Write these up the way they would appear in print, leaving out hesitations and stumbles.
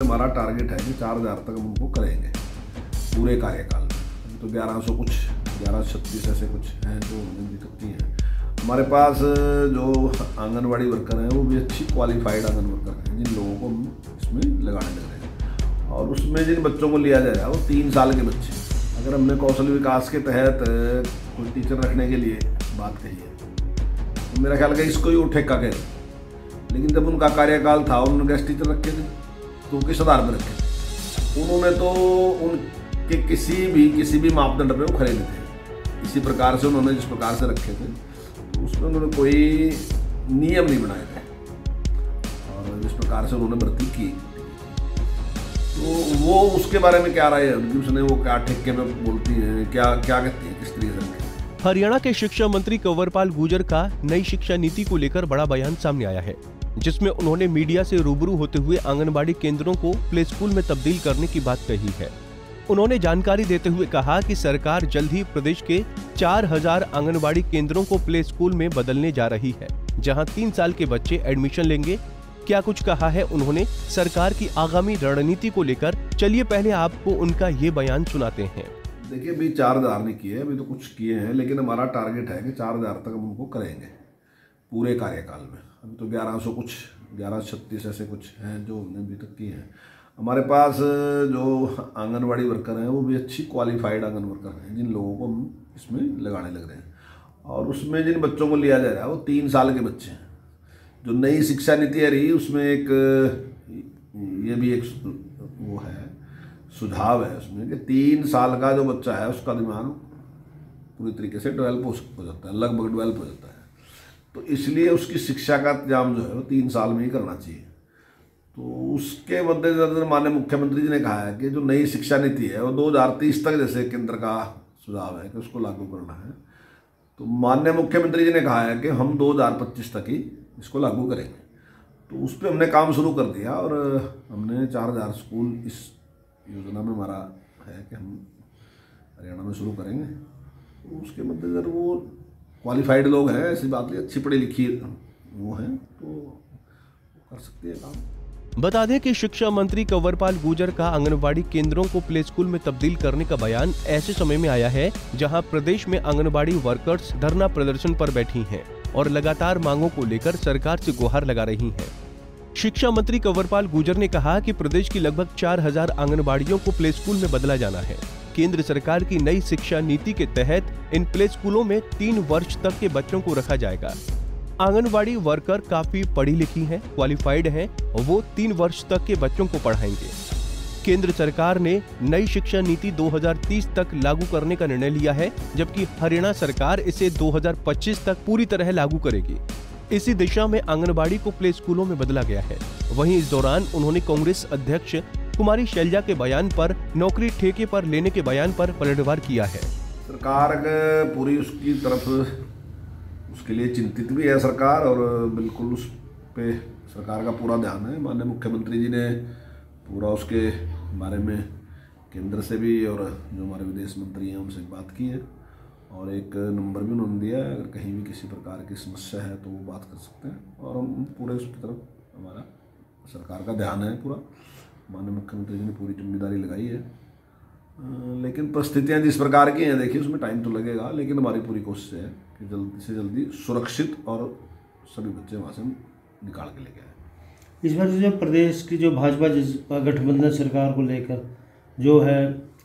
हमारा टारगेट है कि 4,000 तक हम उनको करेंगे पूरे कार्यकाल में। तो 1100 कुछ 1136 ऐसे कुछ हैं जो दिक्कत हैं। हमारे पास जो आंगनवाड़ी वर्कर हैं वो भी अच्छी क्वालिफाइड आंगन वर्कर हैं जिन लोगों को हम इसमें लगाने लग रहे हैं। और उसमें जिन बच्चों को लिया जा रहा है वो 3 साल के बच्चे। अगर हमने कौशल विकास के तहत कोई टीचर रखने के लिए बात कही है तो मेरा ख्याल है इसको ही वो ठेका करें। लेकिन जब उनका कार्यकाल था उन्होंने गेस्ट टीचर रखे थे तो किस आधार पर रखे? उन्होंने तो उनके किसी भी मापदंड पे वो खड़े नहीं थे। इसी प्रकार से उन्होंने जिस प्रकार से रखे थे तो उसमें उन्होंने कोई नियम नहीं बनाए थे और जिस प्रकार से उन्होंने भर्ती की तो वो उसके बारे में क्या राय है उनकी? उसने वो क्या ठेके पे बोलती है, क्या क्या कहती है, किस तरीके से रखे? हरियाणा के शिक्षा मंत्री कंवरपाल गुर्जर का नई शिक्षा नीति को लेकर बड़ा बयान सामने आया है, जिसमें उन्होंने मीडिया से रूबरू होते हुए आंगनबाड़ी केंद्रों को प्ले स्कूल में तब्दील करने की बात कही है। उन्होंने जानकारी देते हुए कहा कि सरकार जल्द ही प्रदेश के 4,000 आंगनबाड़ी केंद्रों को प्ले स्कूल में बदलने जा रही है, जहां 3 साल के बच्चे एडमिशन लेंगे। क्या कुछ कहा है उन्होंने सरकार की आगामी रणनीति को लेकर? चलिए पहले आपको उनका ये बयान सुनाते हैं। देखिए, अभी 4,000 नहीं किए, अभी तो कुछ किए हैं, लेकिन हमारा टारगेट है कि 4,000 तक हम उनको करेंगे पूरे कार्यकाल में। अभी तो 1100 कुछ 1136 ऐसे कुछ हैं जो हमने अभी तक किए हैं। हमारे पास जो आंगनवाड़ी वर्कर हैं वो भी अच्छी क्वालिफाइड आंगन वर्कर हैं जिन लोगों को हम इसमें लगाने लग रहे हैं। और उसमें जिन बच्चों को लिया जा रहा है वो 3 साल के बच्चे हैं। जो नई शिक्षा नीति है रही उसमें एक ये भी एक वो है सुझाव है उसमें कि 3 साल का जो बच्चा है उसका दिमाग पूरी तरीके से डेवलप हो जाता है, लगभग डेवलप हो जाता है। तो इसलिए उसकी शिक्षा का इंतजाम जो है वो 3 साल में ही करना चाहिए। तो उसके मद्देनजर माननीय मुख्यमंत्री जी ने कहा है कि जो नई शिक्षा नीति है वो 2030 तक जैसे केंद्र का सुझाव है कि उसको लागू करना है। तो माननीय मुख्यमंत्री जी ने कहा है कि हम 2025 तक ही इसको लागू करेंगे। तो उस पर हमने काम शुरू कर दिया और हमने 4,000 स्कूल इस योजना में हमारा है कि हम हरियाणा में शुरू करेंगे। तो उसके मद्देनजर वो क्वालिफाइड लोग हैं, ऐसी बात नहीं, अच्छी पढ़ी लिखी वो हैं तो कर सकते हैं काम। बता दें कि शिक्षा मंत्री कंवरपाल गुर्जर का आंगनबाड़ी केंद्रों को प्ले स्कूल में तब्दील करने का बयान ऐसे समय में आया है जहां प्रदेश में आंगनबाड़ी वर्कर्स धरना प्रदर्शन पर बैठी हैं और लगातार मांगों को लेकर सरकार से गुहार लगा रही हैं। शिक्षा मंत्री कंवरपाल गुर्जर ने कहा कि प्रदेश की लगभग 4,000 आंगनबाड़ियों को प्ले स्कूल में बदला जाना है। केंद्र सरकार की नई शिक्षा नीति के तहत इन प्ले स्कूलों में 3 वर्ष तक के बच्चों को रखा जाएगा। आंगनबाड़ी वर्कर काफी पढ़ी लिखी हैं, क्वालिफाइड हैं और वो 3 वर्ष तक के बच्चों को पढ़ाएंगे। केंद्र सरकार ने नई शिक्षा नीति 2030 तक लागू करने का निर्णय लिया है, जबकि हरियाणा सरकार इसे 2025 तक पूरी तरह लागू करेगी। इसी दिशा में आंगनबाड़ी को प्ले स्कूलों में बदला गया है। वहीं इस दौरान उन्होंने कांग्रेस अध्यक्ष कुमारी शैलजा के बयान पर नौकरी ठेके पर लेने के बयान पर पलटवार किया है। सरकार पूरी उसकी तरफ उसके लिए चिंतित भी है सरकार और बिल्कुल उस पे सरकार का पूरा ध्यान है। माननीय मुख्यमंत्री जी ने पूरा उसके बारे में केंद्र से भी और जो हमारे विदेश मंत्री हैं उनसे बात की है और एक नंबर भी उन्होंने दिया है। अगर कहीं भी किसी प्रकार की समस्या है तो वो बात कर सकते हैं और हम पूरे उसकी तरफ हमारा सरकार का ध्यान है पूरा। माननीय मुख्यमंत्री जी ने पूरी जिम्मेदारी लगाई है, लेकिन परिस्थितियाँ जिस प्रकार की हैं देखिए उसमें टाइम तो लगेगा, लेकिन हमारी पूरी कोशिश है कि जल्दी से जल्दी सुरक्षित और सभी बच्चे वहाँ से निकाल के लेके आए। इस बार जो प्रदेश की जो भाजपा गठबंधन सरकार को लेकर जो है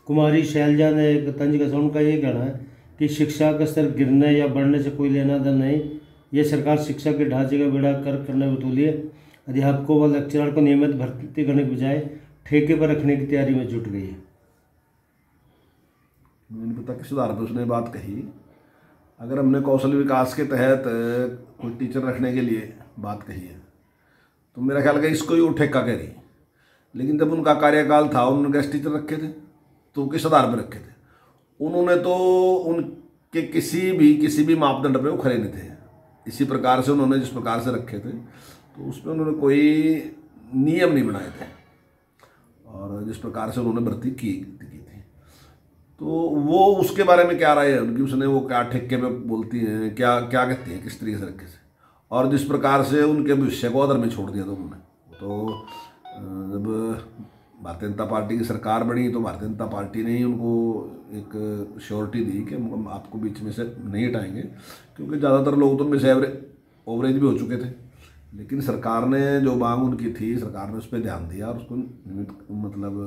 कुमारी शैलजा ने एक तंज कसा, उनका ये कहना है कि शिक्षा का स्तर गिरने या बढ़ने से कोई लेना देना नहीं। ये सरकार शिक्षा के ढांचे का बेड़ा कर करने में तुली है। अध्यापकों व लेक्चरर को नियमित भर्ती करने के बजाय ठेके पर रखने की तैयारी में जुट गई है। मुझे नहीं पता किस आधार पर उसने बात कही। अगर हमने कौशल विकास के तहत कोई टीचर रखने के लिए बात कही है तो मेरा ख्याल है इसको ही वो ठेका कह रही। लेकिन जब उनका कार्यकाल था उन्होंने गेस्ट टीचर रखे थे तो किस आधार पर रखे थे? उन्होंने तो उनके किसी भी मापदंड पे वो खड़े नहीं थे। इसी प्रकार से उन्होंने जिस प्रकार से रखे थे तो उसमें उन्होंने कोई नियम नहीं बनाए थे और जिस प्रकार से उन्होंने भर्ती की थी तो वो उसके बारे में क्या राय है उनकी? उसने वो क्या ठेके पे बोलती हैं, क्या क्या कहती हैं, किस तरीके से रखे से और जिस प्रकार से उनके भविष्य को अदर में छोड़ दिया था उन्होंने। तो जब भारतीय जनता पार्टी की सरकार बनी तो भारतीय जनता पार्टी ने ही उनको एक श्योरिटी दी कि हम आपको बीच में से नहीं हटाएंगे, क्योंकि ज़्यादातर लोग तो उनमें से ओवरेज भी हो चुके थे। लेकिन सरकार ने जो मांग उनकी थी, सरकार ने उस पर ध्यान दिया और उसको मतलब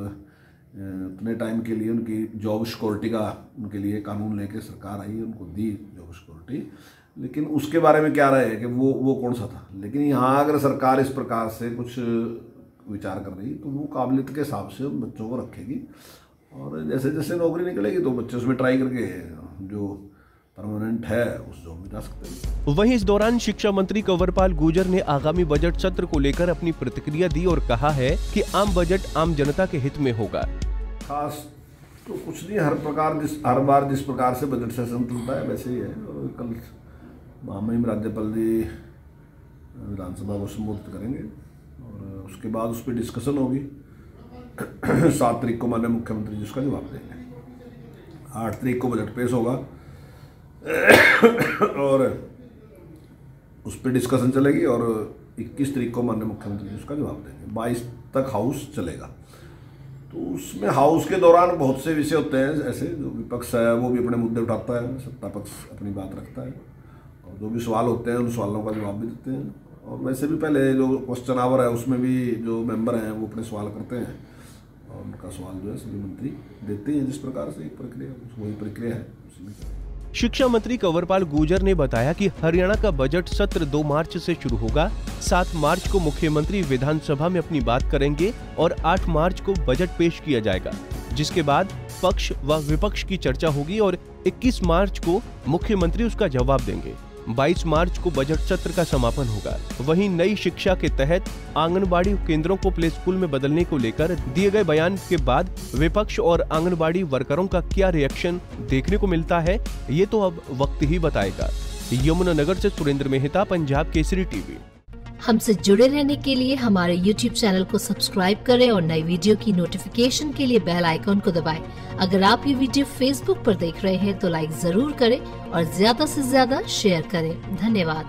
उतने टाइम के लिए उनकी जॉब सिक्योरिटी का उनके लिए कानून लेके सरकार आई, उनको दी जॉब सिक्योरिटी। लेकिन उसके बारे में क्या रहे कि वो कौन सा था। लेकिन यहाँ अगर सरकार इस प्रकार से कुछ विचार कर रही तो वो काबिलियत के हिसाब से उन बच्चों को रखेगी, और जैसे जैसे नौकरी निकलेगी तो बच्चे उसमें ट्राई करके जो परमानेंट है उस जॉब में जा सकते हैं। वहीं इस दौरान शिक्षा मंत्री कंवरपाल गुर्जर ने आगामी बजट सत्र को लेकर अपनी प्रतिक्रिया दी और कहा है कि आम बजट आम जनता के हित में होगा। खास तो कुछ नहीं, हर बार जिस प्रकार से बजट सेशन चलता है वैसे ही है। और कल महामहिम राज्यपाल जी विधानसभा को संबोधित करेंगे और उसके बाद उस पर डिस्कशन होगी। 7 तारीख को माननीय मुख्यमंत्री जी उसका जवाब देंगे। 8 तारीख को बजट पेश होगा और उस पर डिस्कशन चलेगी और 21 तारीख को माननीय मुख्यमंत्री जी उसका जवाब देंगे। 22 तक हाउस चलेगा। तो उसमें हाउस के दौरान बहुत से विषय होते हैं, ऐसे जो विपक्ष है वो भी अपने मुद्दे उठाता है, सत्ता पक्ष अपनी बात रखता है, और जो भी सवाल होते हैं उन सवालों का जवाब भी देते हैं। और वैसे भी पहले जो क्वेश्चन आवर है उसमें भी जो मेंबर हैं वो अपने सवाल करते हैं और उनका सवाल जो है सभी मंत्री देते हैं। जिस प्रकार से एक प्रक्रिया वही प्रक्रिया है उसमें। शिक्षा मंत्री कंवरपाल गुर्जर ने बताया कि हरियाणा का बजट सत्र 2 मार्च से शुरू होगा। 7 मार्च को मुख्यमंत्री विधानसभा में अपनी बात करेंगे और 8 मार्च को बजट पेश किया जाएगा, जिसके बाद पक्ष व विपक्ष की चर्चा होगी और 21 मार्च को मुख्यमंत्री उसका जवाब देंगे। 22 मार्च को बजट सत्र का समापन होगा। वहीं नई शिक्षा के तहत आंगनबाड़ी केंद्रों को प्ले स्कूल में बदलने को लेकर दिए गए बयान के बाद विपक्ष और आंगनबाड़ी वर्करों का क्या रिएक्शन देखने को मिलता है, ये तो अब वक्त ही बताएगा। यमुनानगर से सुरेंद्र मेहता, पंजाब केसरी टीवी। हमसे जुड़े रहने के लिए हमारे YouTube चैनल को सब्सक्राइब करें और नई वीडियो की नोटिफिकेशन के लिए बेल आइकॉन को दबाएं। अगर आप ये वीडियो Facebook पर देख रहे हैं तो लाइक जरूर करें और ज्यादा से ज्यादा शेयर करें। धन्यवाद।